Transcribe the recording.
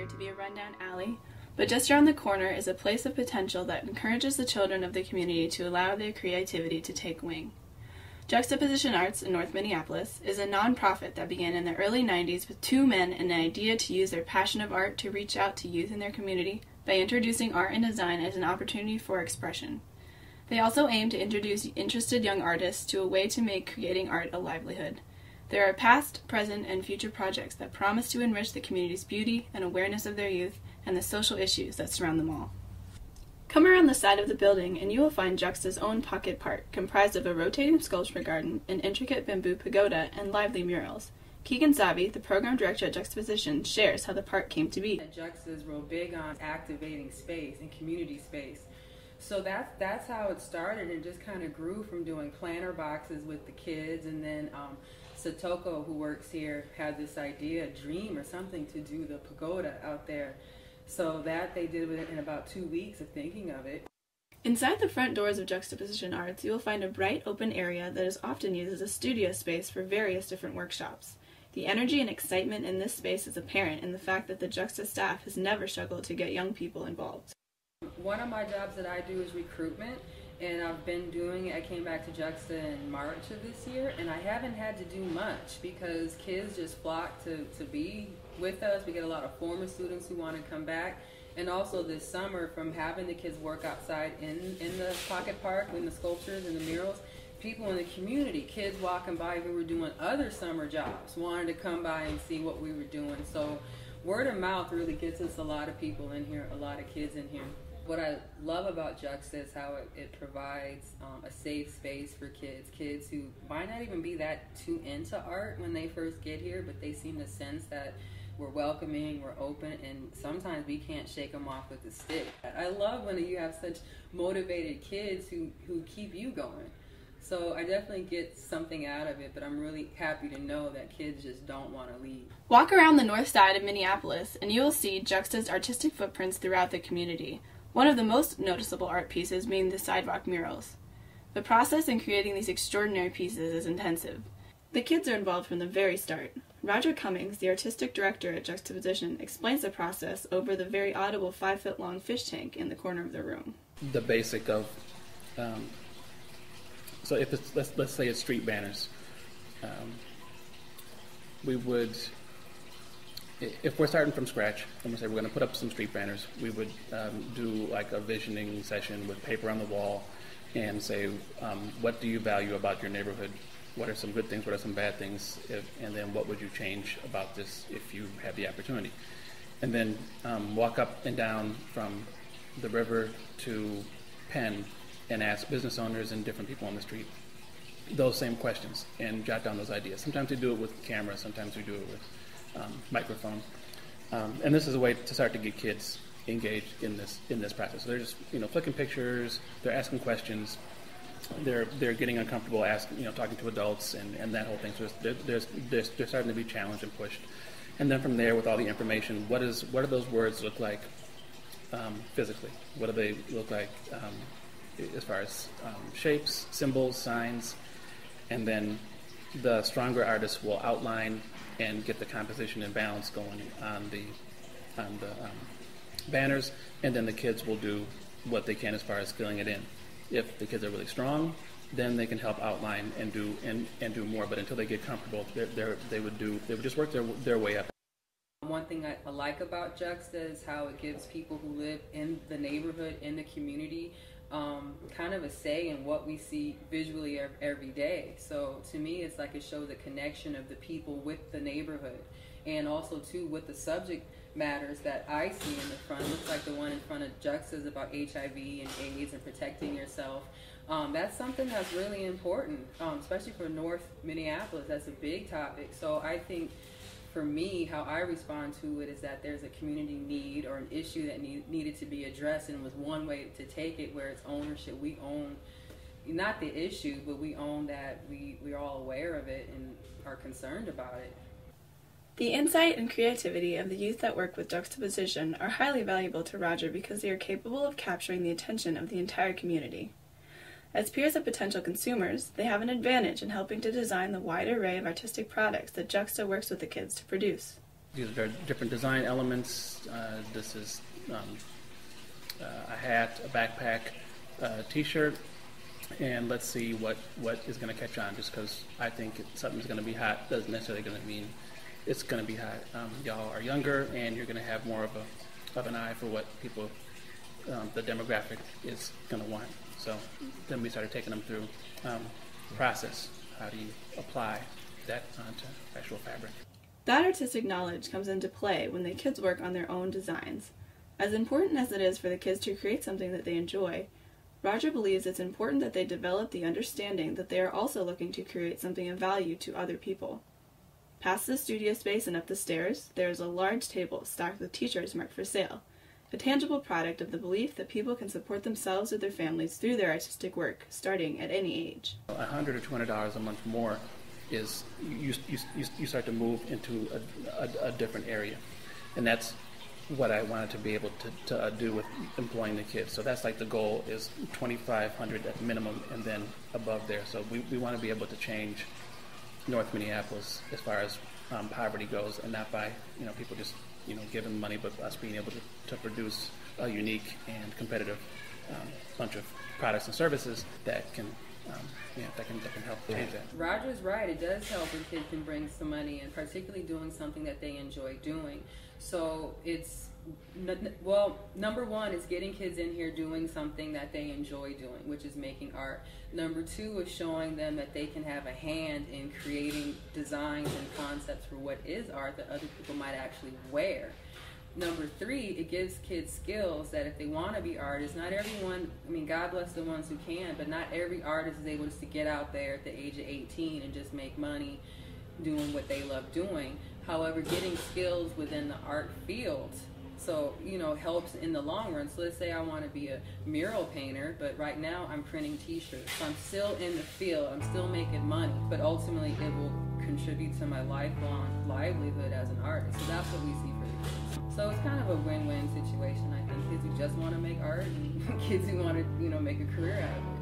appear to be a rundown alley, but just around the corner is a place of potential that encourages the children of the community to allow their creativity to take wing. Juxtapostion Arts in North Minneapolis is a non-profit that began in the early 90s with two men and an idea to use their passion of art to reach out to youth in their community by introducing art and design as an opportunity for expression. They also aim to introduce interested young artists to a way to make creating art a livelihood. There are past, present, and future projects that promise to enrich the community's beauty and awareness of their youth and the social issues that surround them all. Come around the side of the building and you will find Juxta's own pocket park, comprised of a rotating sculpture garden, an intricate bamboo pagoda, and lively murals. Keegan Savi, the program director at Juxtaposition, shares how the park came to be. Juxta is real big on activating space and community space. So that's how it started, and just kind of grew from doing planter boxes with the kids, and then Satoko, who works here, had this idea, dream or something, to do the pagoda out there. So that they did it in about 2 weeks of thinking of it. Inside the front doors of Juxtaposition Arts, you will find a bright open area that is often used as a studio space for various different workshops. The energy and excitement in this space is apparent in the fact that the Juxta staff has never struggled to get young people involved. One of my jobs that I do is recruitment, and I've been doing it. I came back to Juxta in March of this year, and I haven't had to do much because kids just flock to be with us. We get a lot of former students who want to come back, and also this summer, from having the kids work outside in the pocket park, in the sculptures and the murals, people in the community, kids walking by who were doing other summer jobs, wanted to come by and see what we were doing. So word of mouth really gets us a lot of people in here, a lot of kids in here. What I love about Juxta is how it provides a safe space for kids who might not even be that too into art when they first get here, but they seem to sense that we're welcoming, we're open, and sometimes we can't shake them off with a stick. I love when you have such motivated kids who keep you going. So I definitely get something out of it, but I'm really happy to know that kids just don't want to leave. Walk around the north side of Minneapolis and you will see Juxta's artistic footprints throughout the community. One of the most noticeable art pieces being the sidewalk murals. The process in creating these extraordinary pieces is intensive. The kids are involved from the very start. Roger Cummings, the artistic director at Juxtaposition, explains the process over the very audible 5-foot-long fish tank in the corner of the room. The basic of, so if it's, let's say it's street banners, we would, if we're starting from scratch and we say we're going to put up some street banners, we would do like a visioning session with paper on the wall and say, what do you value about your neighborhood? What are some good things? What are some bad things? And then what would you change about this if you had the opportunity? And then walk up and down from the river to Penn and ask business owners and different people on the street those same questions and jot down those ideas. Sometimes we do it with camera, sometimes we do it with microphone. And this is a way to start to get kids engaged in this process. So they're just flicking pictures, they're asking questions, they're getting uncomfortable talking to adults and that whole thing. So they're starting to be challenged and pushed. And then from there, with all the information, what do those words look like physically? What do they look like as far as shapes, symbols, signs? And then the stronger artists will outline and get the composition and balance going on the banners, and then the kids will do what they can as far as filling it in. If the kids are really strong, then they can help outline and do more. But until they get comfortable, they would just work their way up. One thing I like about Juxta is how it gives people who live in the neighborhood, in the community, kind of a say in what we see visually every day. So to me, it's like it shows a connection of the people with the neighborhood, and also too with the subject matters that I see in the front. It looks like the one in front of Juxta is about HIV and AIDS and protecting yourself. That's something that's really important, especially for North Minneapolis. That's a big topic. So I think for me, how I respond to it is that there's a community need or an issue that needed to be addressed, and was one way to take it where it's ownership. We own not the issue, but we own that we're all aware of it and are concerned about it. The insight and creativity of the youth that work with Juxtaposition are highly valuable to Roger because they are capable of capturing the attention of the entire community. As peers of potential consumers, they have an advantage in helping to design the wide array of artistic products that Juxta works with the kids to produce. These are different design elements. This is a hat, a backpack, a t-shirt, and let's see what is going to catch on. Just because I think something's going to be hot doesn't necessarily going to mean it's going to be hot. Y'all are younger, and you're going to have more of an eye for what people, the demographic is going to want. So then we started taking them through the process. How do you apply that onto actual fabric? That artistic knowledge comes into play when the kids work on their own designs. As important as it is for the kids to create something that they enjoy, Roger believes it's important that they develop the understanding that they are also looking to create something of value to other people. Past the studio space and up the stairs, there is a large table stocked with t-shirts marked for sale, a tangible product of the belief that people can support themselves or their families through their artistic work, starting at any age. $100 or $200 a month more is you start to move into a different area, and that's what I wanted to be able to do with employing the kids. So that's like the goal is $2,500 at minimum, and then above there. So we want to be able to change North Minneapolis as far as poverty goes, and not by people just giving money, but us being able to produce a unique and competitive bunch of products and services that can help change that. Roger's right. It does help when kids can bring some money, and particularly doing something that they enjoy doing. So it's, well, number one is getting kids in here doing something that they enjoy doing, which is making art. Number two is showing them that they can have a hand in creating designs and concepts for what is art that other people might actually wear. Number three, it gives kids skills that if they want to be artists, not everyone, God bless the ones who can, but not every artist is able to get out there at the age of 18 and just make money doing what they love doing. However, getting skills within the art field, so, helps in the long run. So let's say I want to be a mural painter, but right now I'm printing t-shirts. So I'm still in the field, I'm still making money, but ultimately it will contribute to my lifelong livelihood as an artist. So that's what we see for the kids. So it's kind of a win-win situation, I think. Kids who just want to make art and kids who want to, make a career out of it.